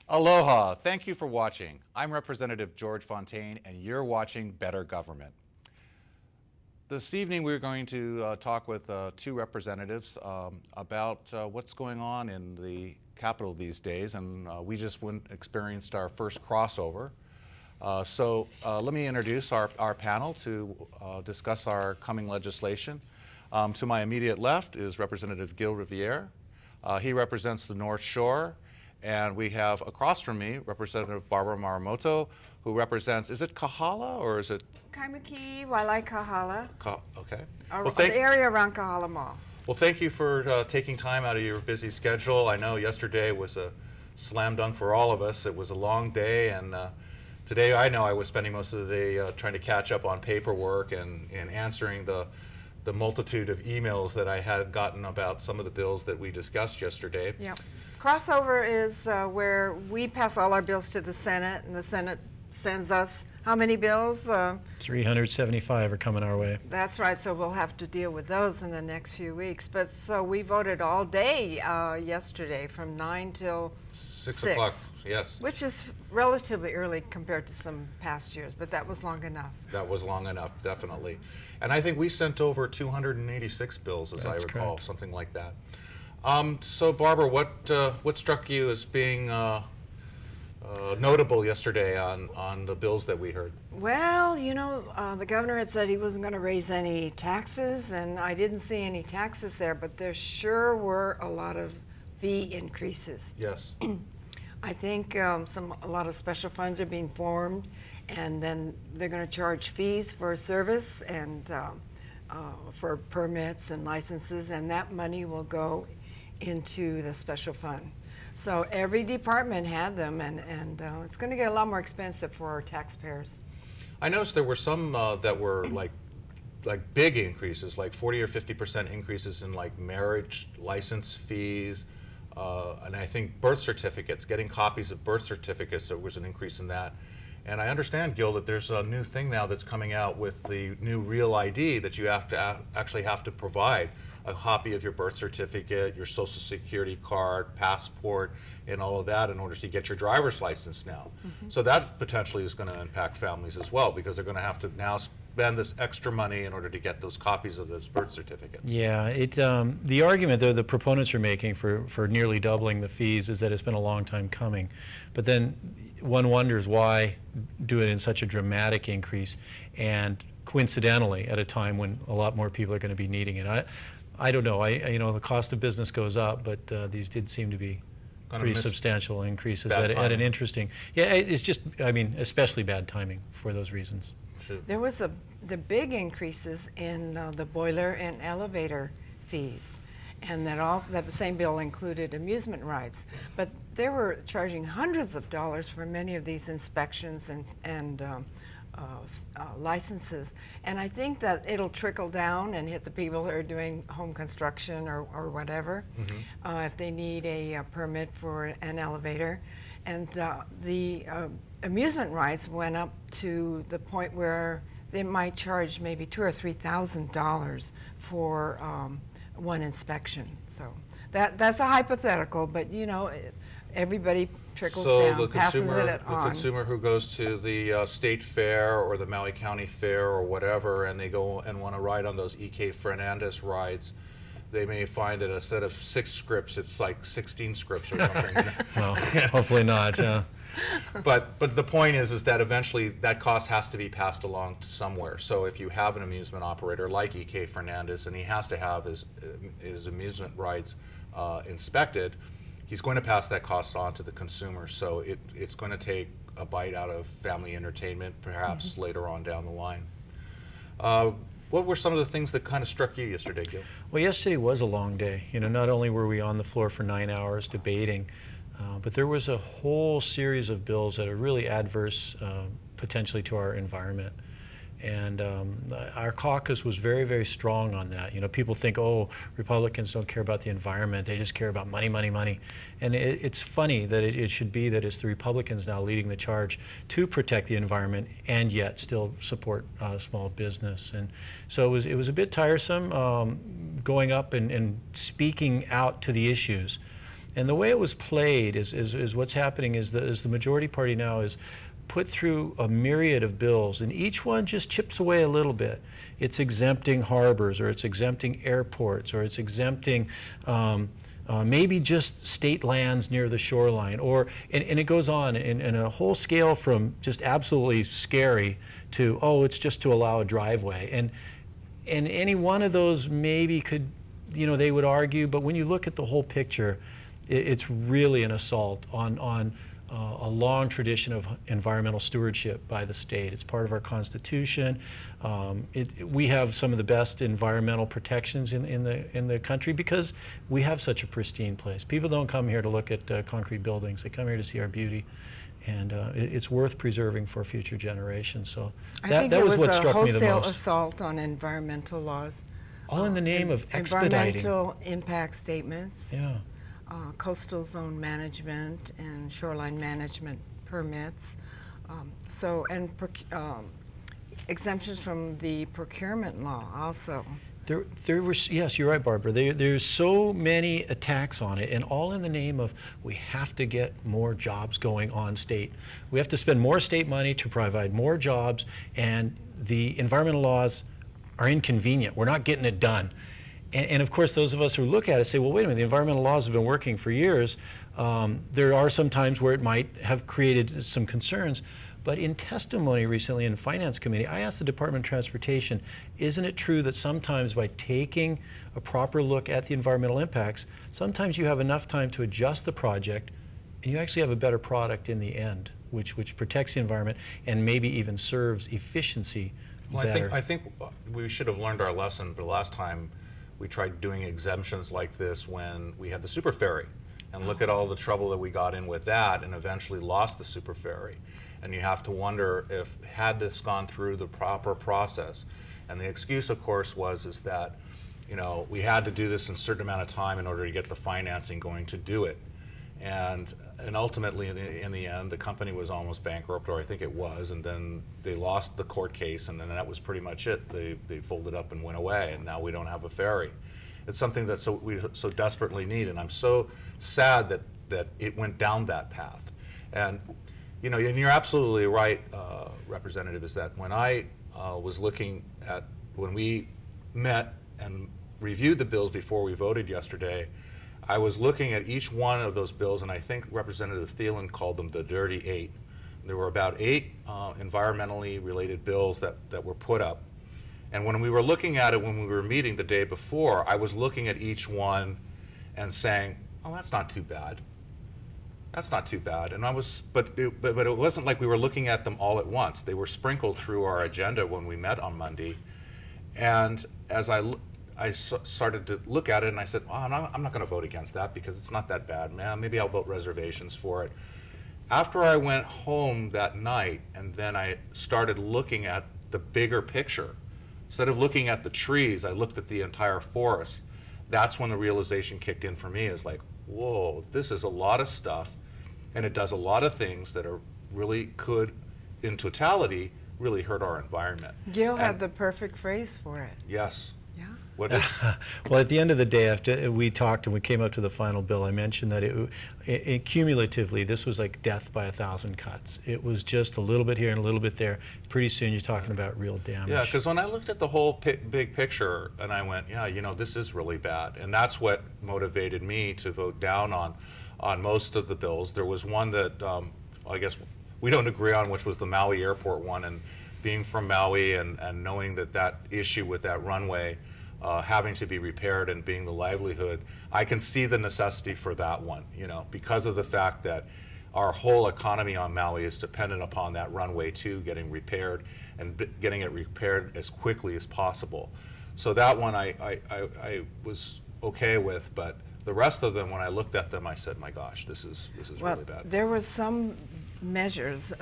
Aloha, thank you for watching. I'm Representative George Fontaine and you're watching Better Government. This evening we're going to talk with two representatives about what's going on in the Capitol these days, and we just experienced our first crossover. Let me introduce our panel to discuss our coming legislation. To my immediate left is Representative Gil Riviere. He represents the North Shore. And we have across from me Representative Barbara Marumoto, who represents, is it Kahala or is it? Kaimuki, Wailai Kahala. Okay. The area around Kahala Mall. Well, thank you for taking time out of your busy schedule. I know yesterday was a slam dunk for all of us. It was a long day, and today I know I was spending most of the day trying to catch up on paperwork and answering the multitude of emails that I had gotten about some of the bills that we discussed yesterday. Yeah. Crossover is where we pass all our bills to the Senate, and the Senate sends us how many bills? 375 are coming our way. That's right, so we'll have to deal with those in the next few weeks. But so we voted all day yesterday from 9 till 6 o'clock, yes. Which is relatively early compared to some past years, but that was long enough. That was long enough, definitely. And I think we sent over 286 bills, as That's I recall, correct. something like that. So Barbara, what struck you as being notable yesterday on the bills that we heard? Well, you know, the governor had said he wasn't going to raise any taxes, and I didn't see any taxes there, but there sure were a lot of fee increases. Yes. I think a lot of special funds are being formed, and then they're going to charge fees for service and for permits and licenses, and that money will go into the special fund. So every department had them, and it's going to get a lot more expensive for our taxpayers. I noticed there were some that were like big increases, like 40 or 50% increases in like marriage license fees, and I think birth certificates, getting copies of birth certificates, there was an increase in that. And I understand, Gil, that there's a new thing now that's coming out with the new Real ID that you have to actually have to provide a copy of your birth certificate, your social security card, passport, and all of that in order to get your driver's license now. Mm-hmm. So that potentially is going to impact families as well, because they're going to have to now spend this extra money in order to get those copies of those birth certificates. Yeah, the argument though the proponents are making for nearly doubling the fees is that it's been a long time coming. But then one wonders why do it in such a dramatic increase, and coincidentally at a time when a lot more people are going to be needing it. I don't know. You know, the cost of business goes up, but these did seem to be pretty substantial increases at an interesting. Yeah, it's just, I mean, especially bad timing for those reasons. Sure. There was the big increases in the boiler and elevator fees, and that same bill included amusement rides. But they were charging hundreds of dollars for many of these inspections and licenses, and I think that it'll trickle down and hit the people who are doing home construction or whatever, mm-hmm. If they need a permit for an elevator. And the amusement rides went up to the point where they might charge maybe $2,000 or $3,000 for one inspection. So that's a hypothetical, but you know, everybody trickles down, passes it on. The consumer who goes to the state fair or the Maui County Fair or whatever, and they go and want to ride on those E.K. Fernandez rides, they may find that instead of 6 scripts, it's like 16 scripts or something. Well, hopefully not. But the point is that eventually that cost has to be passed along to somewhere. So if you have an amusement operator like E.K. Fernandez, and he has to have his amusement rides inspected, he's going to pass that cost on to the consumer. So it's going to take a bite out of family entertainment, perhaps mm-hmm. later on down the line. What were some of the things that kind of struck you yesterday, Gil? Well, yesterday was a long day. You know, not only were we on the floor for 9 hours debating, but there was a whole series of bills that are really adverse potentially to our environment. And our caucus was very, very strong on that. You know, people think, oh, Republicans don't care about the environment. They just care about money, money, money. And it's funny that it should be that it's the Republicans now leading the charge to protect the environment and yet still support small business. And so it was a bit tiresome going up and speaking out to the issues. And the way it was played is what's happening is the majority party now is put through a myriad of bills, and each one just chips away a little bit. It's exempting harbors, or it's exempting airports, or it's exempting maybe just state lands near the shoreline, and it goes on in a whole scale from just absolutely scary to, oh, it's just to allow a driveway. And any one of those maybe could, they would argue, but when you look at the whole picture, it's really an assault on a long tradition of environmental stewardship by the state. It's part of our Constitution. We have some of the best environmental protections in the country because we have such a pristine place. People don't come here to look at concrete buildings. They come here to see our beauty, and it's worth preserving for future generations. So that was what struck me the most. I think it was a wholesale assault on environmental laws. All in the name of expediting. Environmental impact statements. Yeah. Coastal zone management and shoreline management permits. Exemptions from the procurement law also. There were, yes, you're right, Barbara. There's so many attacks on it, and all in the name of we have to get more jobs going on state. We have to spend more state money to provide more jobs, and the environmental laws are inconvenient. We're not getting it done. And of course, those of us who look at it say, well, wait a minute, the environmental laws have been working for years. There are some times where it might have created some concerns. But in testimony recently in the Finance Committee, I asked the Department of Transportation, isn't it true that sometimes by taking a proper look at the environmental impacts, sometimes you have enough time to adjust the project and you actually have a better product in the end, which protects the environment and maybe even serves efficiency better. I think we should have learned our lesson the last time we tried doing exemptions like this when we had the super ferry, and look at all the trouble that we got in with that and eventually lost the super ferry. And you have to wonder if, had this gone through the proper process, and the excuse of course is that we had to do this in a certain amount of time in order to get the financing going to do it. And ultimately in the end the company was almost bankrupt, or I think it was, and then they lost the court case, and then that was pretty much it. They folded up and went away, and now we don't have a ferry. It's something that we so desperately need, and I'm so sad that it went down that path. And and you're absolutely right, Representative, is that when I was looking at, when we met and reviewed the bills before we voted yesterday, I was looking at each one of those bills, and I think Representative Thielen called them the Dirty Eight. There were about 8 environmentally related bills that were put up. And when we were looking at it, when we were meeting the day before, I was looking at each one and saying, oh, that's not too bad. That's not too bad. And but it wasn't like we were looking at them all at once. They were sprinkled through our agenda when we met on Monday. And as I started to look at it, and I said, oh, I'm not going to vote against that because it's not that bad. Man, maybe I'll vote reservations for it. After I went home that night, and then I started looking at the bigger picture, instead of looking at the trees, I looked at the entire forest. That's when the realization kicked in for me, is like, whoa, this is a lot of stuff, and it does a lot of things that are really could, in totality, really hurt our environment. Gil had the perfect phrase for it. Yes. Yeah. What is? Well, at the end of the day, after we talked and we came up to the final bill, I mentioned that it cumulatively, this was like death by 1,000 cuts. It was just a little bit here and a little bit there. Pretty soon you're talking about real damage. Yeah, because when I looked at the whole big picture, and I went, yeah, this is really bad. And that's what motivated me to vote down on most of the bills. There was one that I guess we don't agree on, which was the Maui airport one. And being from Maui and knowing that issue with that runway having to be repaired and being the livelihood, I can see the necessity for that one, because of the fact that our whole economy on Maui is dependent upon that runway too getting repaired, and getting it repaired as quickly as possible. So that one I was okay with, but the rest of them, when I looked at them, I said, my gosh, this is really bad. There was some measures,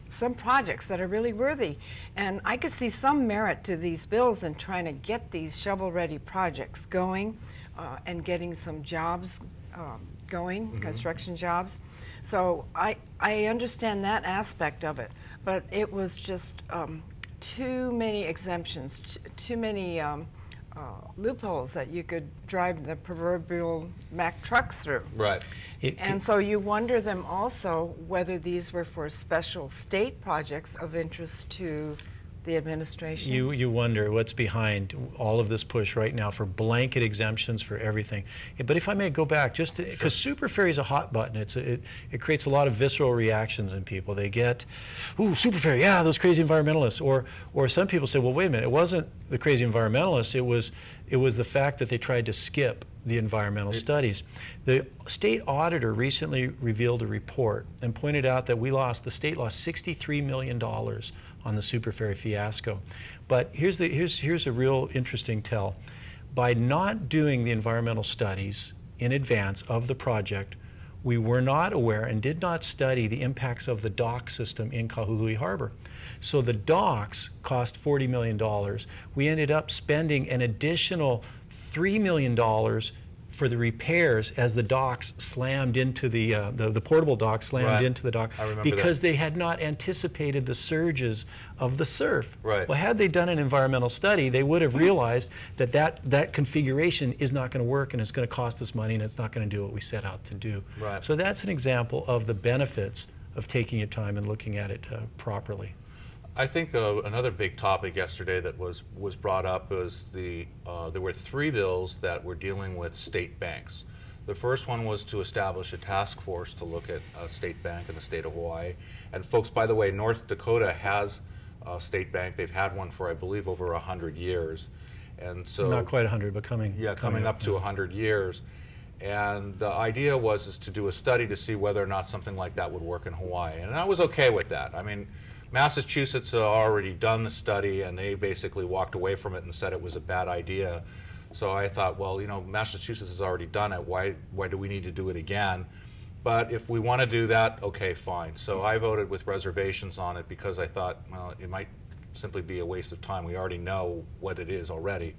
some projects that are really worthy, and I could see some merit to these bills in trying to get these shovel-ready projects going and getting some jobs going, construction jobs. So I understand that aspect of it, but it was just too many exemptions, too many loopholes that you could drive the proverbial Mack trucks through. Right. And so you wonder them also whether these were for special state projects of interest to the administration. You wonder what's behind all of this push right now for blanket exemptions for everything. But if I may go back, just because super ferry is a hot button, it creates a lot of visceral reactions in people. They get, ooh, super ferry, yeah, those crazy environmentalists. Or some people say, well, wait a minute, it wasn't the crazy environmentalists, it was the fact that they tried to skip the environmental studies. The state auditor recently revealed a report and pointed out that the state lost $63 million on the super ferry fiasco. But here's a real interesting tell. By not doing the environmental studies in advance of the project, we were not aware and did not study the impacts of the dock system in Kahului Harbor. So the docks cost $40 million. We ended up spending an additional $3 million for the repairs as the docks slammed into the portable docks slammed into the dock, because they had not anticipated the surges of the surf. Right. Well, had they done an environmental study, they would have realized that configuration is not going to work, and it's going to cost us money, and it's not going to do what we set out to do. Right. So that's an example of the benefits of taking your time and looking at it properly. I think another big topic yesterday that was brought up was there were 3 bills that were dealing with state banks. The first one was to establish a task force to look at a state bank in the state of Hawaii. And folks, by the way, North Dakota has a state bank. They've had one for, I believe, over 100 years. And so not quite 100, but coming up to 100 years. And the idea was to do a study to see whether or not something like that would work in Hawaii. And I was okay with that. I mean, Massachusetts had already done the study, and they basically walked away from it and said it was a bad idea. So I thought, well, you know, Massachusetts has already done it. Why do we need to do it again? But if we want to do that, okay, fine. So I voted with reservations on it because I thought, well, it might simply be a waste of time. We already know what it is already.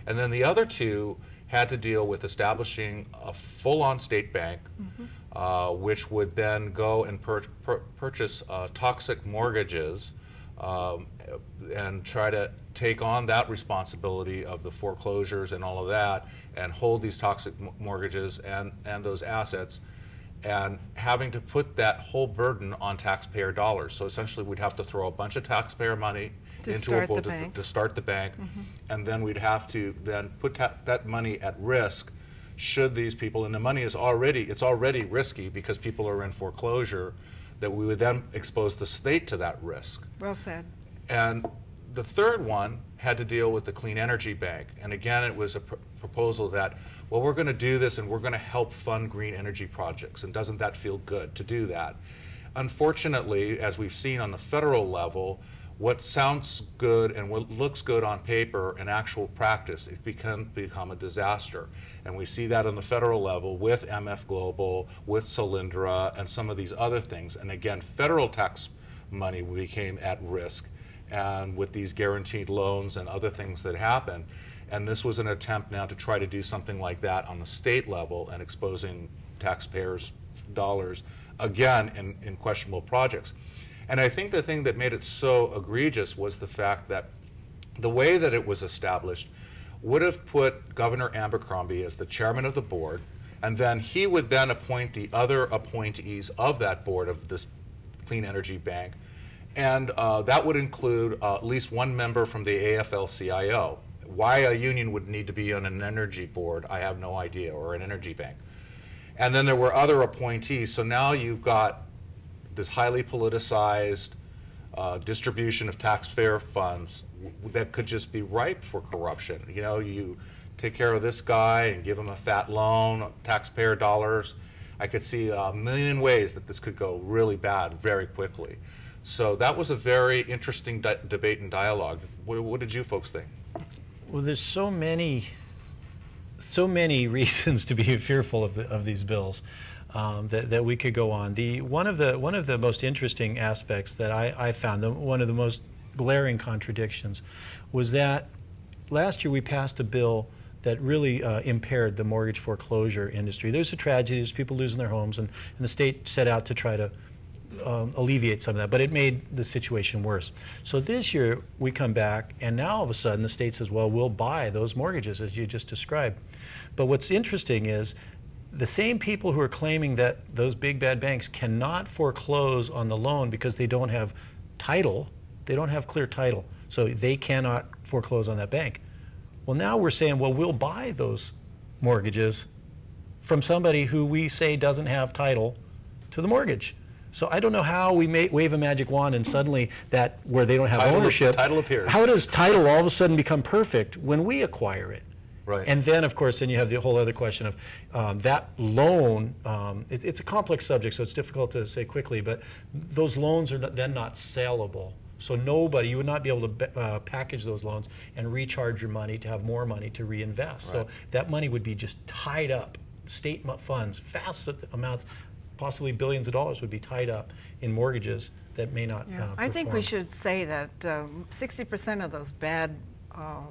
And then the other 2 had to deal with establishing a full-on state bank, which would then go and purchase toxic mortgages and try to take on that responsibility of the foreclosures and all of that, and hold these toxic mortgages and those assets, and having to put that whole burden on taxpayer dollars. So essentially we'd have to throw a bunch of taxpayer money into a pool to start the bank, and then we'd have to then put that money at risk should these people, and the money is already risky because people are in foreclosure, that we would then expose the state to that risk. Well said. And the third one had to deal with the Clean Energy Bank. And again, it was a proposal that, well, we're going to do this and we're going to help fund green energy projects. And doesn't that feel good to do that? Unfortunately, as we've seen on the federal level, what sounds good and what looks good on paper in actual practice, it can become a disaster. And we see that on the federal level with MF Global, with Solyndra, and some of these other things. And again, federal tax money became at risk, and with these guaranteed loans and other things that happen. And this was an attempt now to try to do something like that on the state level and exposing taxpayers' dollars, again, in questionable projects. And I think the thing that made it so egregious was the fact that the way that it was established would have put Governor Abercrombie as the chairman of the board, and then he would then appoint the other appointees of that board of this Clean Energy Bank. And that would include at least 1 member from the AFL-CIO. Why a union would need to be on an energy board, I have no idea, or an energy bank. And then there were other appointees. So now you've got this highly politicized distribution of taxpayer funds that could just be ripe for corruption. You know, you take care of this guy and give him a fat loan, taxpayer dollars. I could see a million ways that this could go really bad very quickly. So that was a very interesting debate and dialogue. What did you folks think? Well, there's so many reasons to be fearful of these bills that we could go on. One of the most interesting aspects that I found, one of the most glaring contradictions, was that last year we passed a bill that really impaired the mortgage foreclosure industry. There's a tragedy, there's people losing their homes, and the state set out to try to alleviate some of that, but it made the situation worse. So this year we come back, and now all of a sudden the state says, well, we'll buy those mortgages as you just described. But what's interesting is the same people who are claiming that those big bad banks cannot foreclose on the loan because they don't have title, they don't have clear title, so they cannot foreclose on that bank. Well, now we're saying, well, we'll buy those mortgages from somebody who we say doesn't have title to the mortgage. So I don't know how we wave a magic wand and suddenly that where they don't have ownership, title appears. How does title all of a sudden become perfect when we acquire it? Right. And then, of course, then you have the whole other question of that loan. It's a complex subject, so it's difficult to say quickly, but those loans are then not saleable. So you would not be able to package those loans and recharge your money to have more money to reinvest. Right. So that money would be just tied up. State funds, vast amounts, possibly billions of dollars would be tied up in mortgages that may not I think we perform. should say that 60% of those bad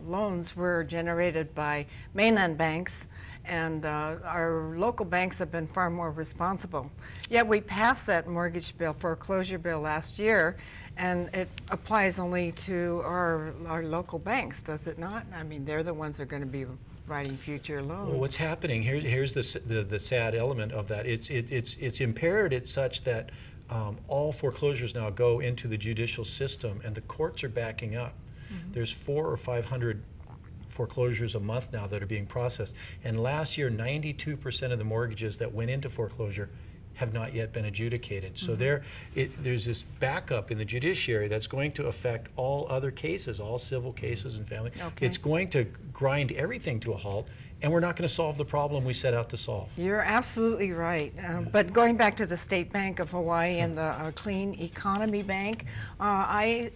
loans were generated by mainland banks, and our local banks have been far more responsible. Yet we passed that mortgage bill, foreclosure bill last year, and it applies only to our local banks, does it not? I mean, they're the ones that are going to be writing future loans. Well, what's happening, here's the sad element of that. It's impaired it such that all foreclosures now go into the judicial system, and the courts are backing up. There's 400 or 500 foreclosures a month now that are being processed. And last year, 92% of the mortgages that went into foreclosure have not yet been adjudicated. So there's this backup in the judiciary that's going to affect all other cases, all civil cases and family. Okay. It's going to grind everything to a halt, and we're not going to solve the problem we set out to solve. You're absolutely right. But going back to the State Bank of Hawaii and the Clean Economy Bank, I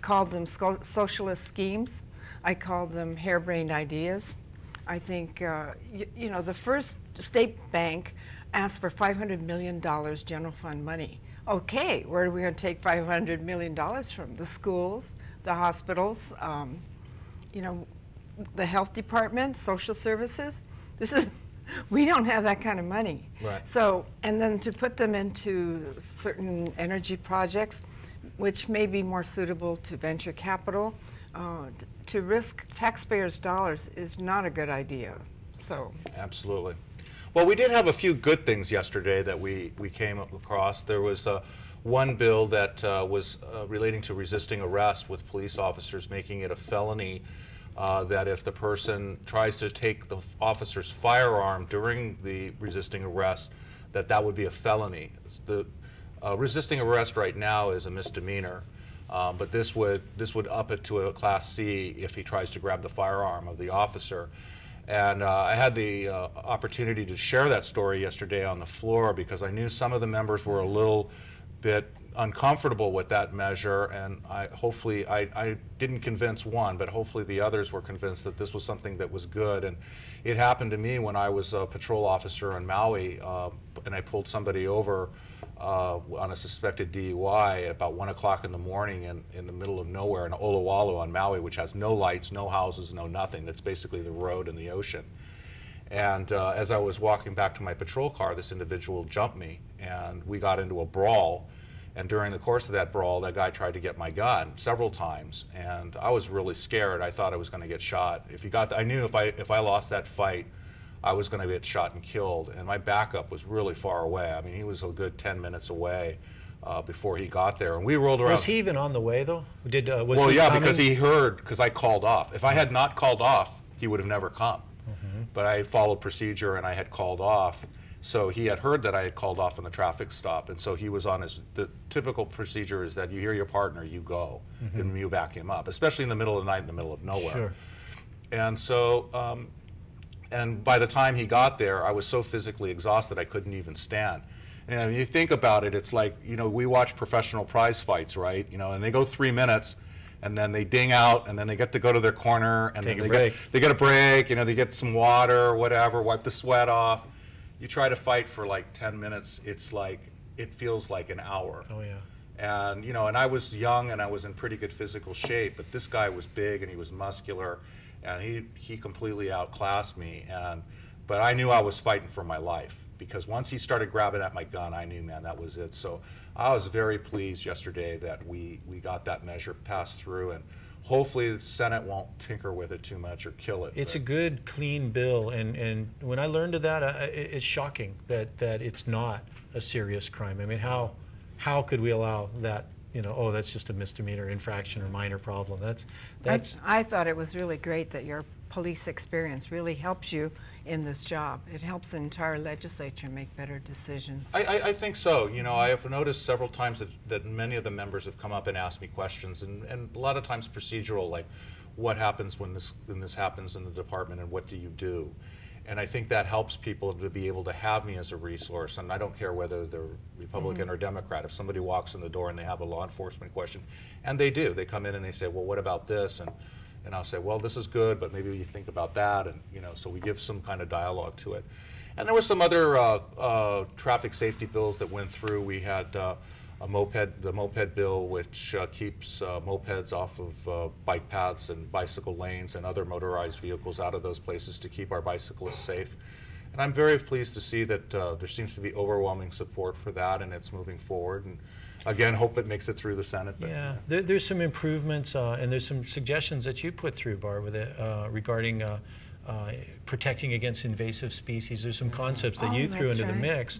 called them socialist schemes. I called them harebrained ideas. I think, you know, the first state bank asked for $500 million general fund money. Okay, where are we going to take $500 million from? The schools, the hospitals, you know, the health department, social services. We don't have that kind of money. Right. So, and then to put them into certain energy projects, which may be more suitable to venture capital, to risk taxpayers' dollars is not a good idea. So. Absolutely. Well, we did have a few good things yesterday that we came across. There was one bill that was relating to resisting arrest, with police officers making it a felony that if the person tries to take the officer's firearm during the resisting arrest, that would be a felony. The resisting arrest right now is a misdemeanor, but this would up it to a Class C if he tries to grab the firearm of the officer. And I had the opportunity to share that story yesterday on the floor because I knew some of the members were a little bit uncomfortable with that measure, and hopefully I didn't convince one, but hopefully the others were convinced that this was something that was good. And it happened to me when I was a patrol officer in Maui, and I pulled somebody over on a suspected DUI at about 1 o'clock in the morning in the middle of nowhere in Olowalu on Maui, which has no lights, no houses, no nothing. It's basically the road and the ocean. And as I was walking back to my patrol car, this individual jumped me, and we got into a brawl. And during the course of that brawl, that guy tried to get my gun several times, and I was really scared. I thought I was going to get shot. I knew if I lost that fight, I was going to get shot and killed. And my backup was really far away. I mean, he was a good 10 minutes away before he got there. And we rolled around. Was he even on the way, though? Was well, he yeah, coming? because he heard, because I called off. If I had not called off, he would have never come. But I followed procedure, and I had called off. So he had heard that I had called off on the traffic stop, and so he was on the typical procedure is that you hear your partner, you go, and you back him up, especially in the middle of the night, in the middle of nowhere. Sure. And so, and by the time he got there, I was so physically exhausted I couldn't even stand. And when you think about it, it's like, you know, we watch professional prize fights, right? You know, and they go 3 minutes, and then they ding out, and then they get to go to their corner, and Take then a break. they get a break, you know, they get some water or whatever, wipe the sweat off. You try to fight for like 10 minutes, it's like, it feels like an hour. Oh, yeah. And, you know, and I was young and I was in pretty good physical shape, but this guy was big and he was muscular, and he completely outclassed me. But I knew I was fighting for my life because once he started grabbing at my gun, I knew, man, that was it. So I was very pleased yesterday that we got that measure passed through, and hopefully the Senate won't tinker with it too much or kill it. It's a good, clean bill, and when I learned of that, it's shocking that it's not a serious crime. I mean, how could we allow that? You know, oh, that's just a misdemeanor infraction or minor problem. That's. I thought it was really great that your police experience really helps you in this job. It helps the entire legislature make better decisions. I think so. You know, I have noticed several times that many of the members have come up and asked me questions, and a lot of times procedural, like what happens when this happens in the department and what do you do? And I think that helps people to be able to have me as a resource. And I don't care whether they're Republican or Democrat. If somebody walks in the door and they have a law enforcement question, and they do, they come in and they say, well, what about this? And I'll say, well, this is good, but maybe you think about that. And, you know, so we give some kind of dialogue to it. And there were some other traffic safety bills that went through. We had the moped bill, which keeps mopeds off of bike paths and bicycle lanes and other motorized vehicles out of those places to keep our bicyclists safe. And I'm very pleased to see that there seems to be overwhelming support for that, and it's moving forward. And again, hope it makes it through the Senate. But, yeah, there's some improvements, and there's some suggestions that you put through, Barb, with it regarding protecting against invasive species. There's some concepts that you threw into the mix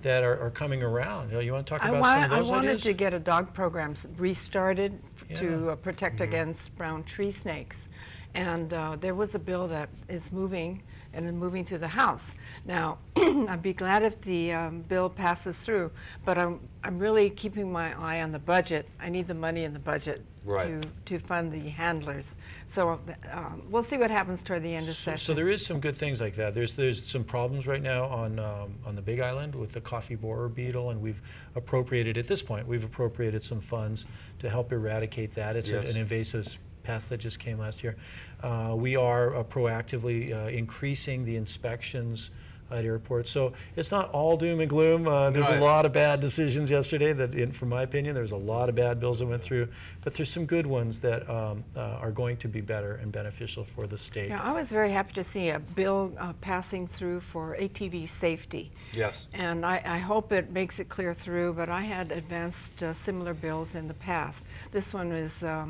that are coming around. You want to talk about some of those I wanted ideas? to get a dog program restarted to protect against brown tree snakes. And there was a bill that is moving through the House. Now, I'd be glad if the bill passes through, but I'm really keeping my eye on the budget. I need the money in the budget to fund the handlers. So we'll see what happens toward the end of session. So there is some good things like that. There's some problems right now on the Big Island with the coffee borer beetle, and we've appropriated, at this point, we've appropriated some funds to help eradicate that. It's an invasive pest that just came last year. We are proactively increasing the inspections at airports. So it's not all doom and gloom. There's a lot of bad decisions yesterday that, from my opinion, there's a lot of bad bills that went through, but there's some good ones that are going to be better and beneficial for the state. Yeah, I was very happy to see a bill passing through for ATV safety. Yes. And I hope it makes it clear through, but I had advanced similar bills in the past. This one was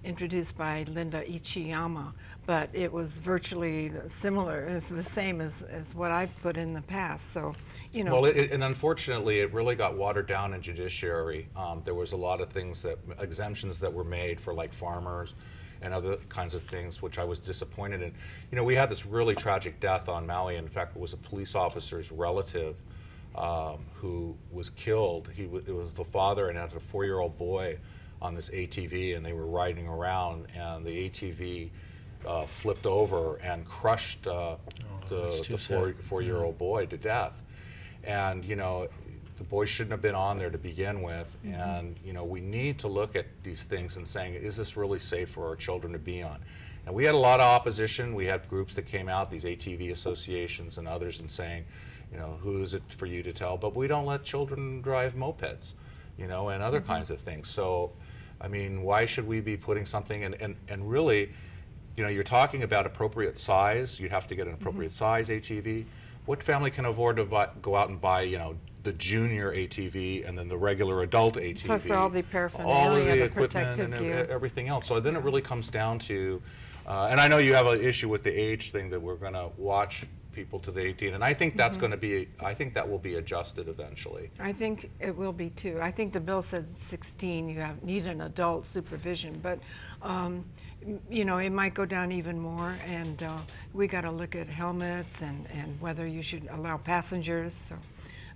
introduced by Linda Ichiyama, but it was virtually similar, it's the same as what I've put in the past. So, you know. Well, and unfortunately, it really got watered down in judiciary. There was a lot of things exemptions that were made for like farmers and other kinds of things, which I was disappointed in. You know, we had this really tragic death on Maui. In fact, it was a police officer's relative who was killed. It was the father and had a 4-year-old boy on this ATV, and they were riding around, and the ATV flipped over and crushed the 4-year-old boy to death. And, you know, the boy shouldn't have been on there to begin with. And, you know, we need to look at these things and saying, is this really safe for our children to be on? And we had a lot of opposition. We had groups that came out, these ATV associations and others, and saying, you know, who is it for you to tell? But we don't let children drive mopeds, you know, and other kinds of things. So, I mean, why should we be putting something, and really, you know, you're talking about appropriate size. You have to get an appropriate size ATV. What family can afford to go out and buy, you know, the junior ATV and then the regular adult ATV? Plus all the paraphernalia, all of the equipment protective and gear. everything else. So then it really comes down to, and I know you have an issue with the age thing that we're going to watch people to the 18, and I think that's going to be, I think that will be adjusted eventually. I think it will be too. I think the bill says 16, you need an adult supervision, but you know, it might go down even more, and we got to look at helmets and whether you should allow passengers. So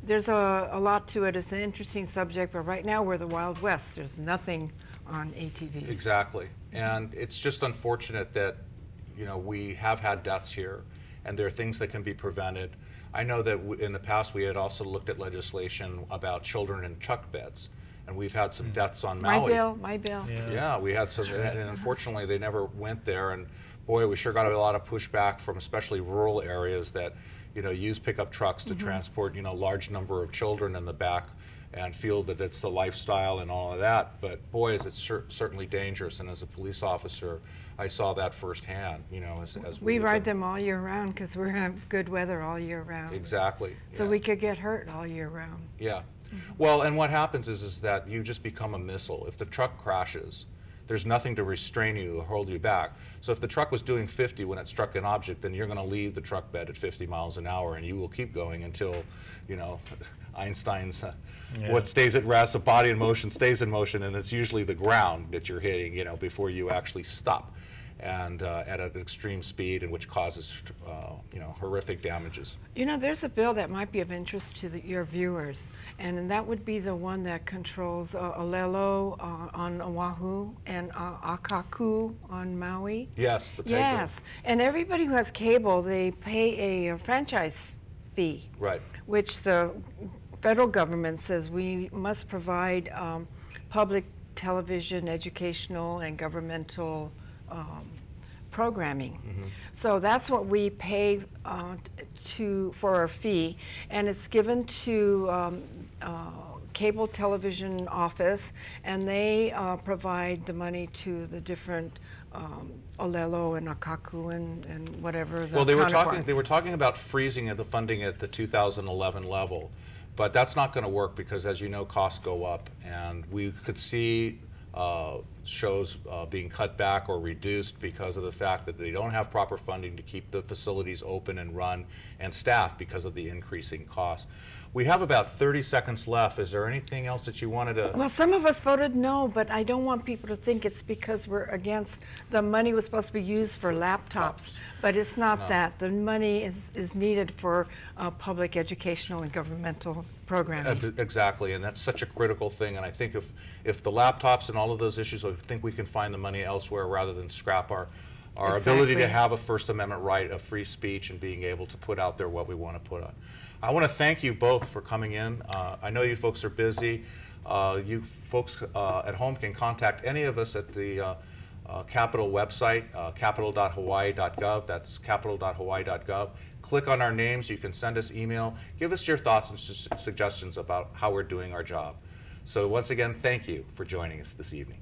there's a lot to it. It's an interesting subject, but right now we're the Wild West. There's nothing on ATVs. Exactly, and it's just unfortunate that, you know, we have had deaths here, and there are things that can be prevented. I know that in the past we had also looked at legislation about children in truck beds, and we've had some deaths on Maui. My bill. Yeah, we had some, and unfortunately they never went there, and boy, we sure got a lot of pushback from especially rural areas that, you know, use pickup trucks to transport, you know, large number of children in the back, and feel that it's the lifestyle and all of that. But boy, is it certainly dangerous. And as a police officer, I saw that firsthand. You know, as we ride them all year round because we have good weather all year round. Exactly. So yeah. we could get hurt all year round. Yeah. Well, and what happens is that you just become a missile. If the truck crashes, there's nothing to restrain you or hold you back. So if the truck was doing 50 when it struck an object, then you're going to leave the truck bed at 50 miles an hour, and you will keep going until, you know, Einstein's what stays at rest, a body in motion stays in motion, and it's usually the ground that you're hitting, you know, before you actually stop, and at an extreme speed, and which causes, you know, horrific damages. You know, there's a bill that might be of interest to your viewers, and that would be the one that controls Olelo on Oahu and Akaku on Maui. Yes, the pay Yes, bill. and everybody who has cable, they pay a franchise fee, Right. which the federal government says we must provide public television, educational, and governmental programming. So that's what we pay for our fee, and it's given to cable television office, and they provide the money to the different Olelo and Akaku and whatever the Well, they counterparts. were talking about freezing the funding at the 2011 level, but that's not going to work because, as you know, costs go up, and we could see shows being cut back or reduced because of the fact that they don't have proper funding to keep the facilities open and run and staffed because of the increasing costs. We have about 30 seconds left. Is there anything else that you wanted to? Well, some of us voted no, but I don't want people to think it's because we're against the money was supposed to be used for laptops, but it's not that. The money is needed for public educational and governmental programming. Exactly, and that's such a critical thing. And I think if the laptops and all of those issues, I think we can find the money elsewhere rather than scrap our ability to have a First Amendment right of free speech and being able to put out there what we want to put on. I want to thank you both for coming in. I know you folks are busy. You folks at home can contact any of us at the Capitol website, capital.hawaii.gov. That's capital.hawaii.gov. Click on our names. You can send us email. Give us your thoughts and suggestions about how we're doing our job. So once again, thank you for joining us this evening.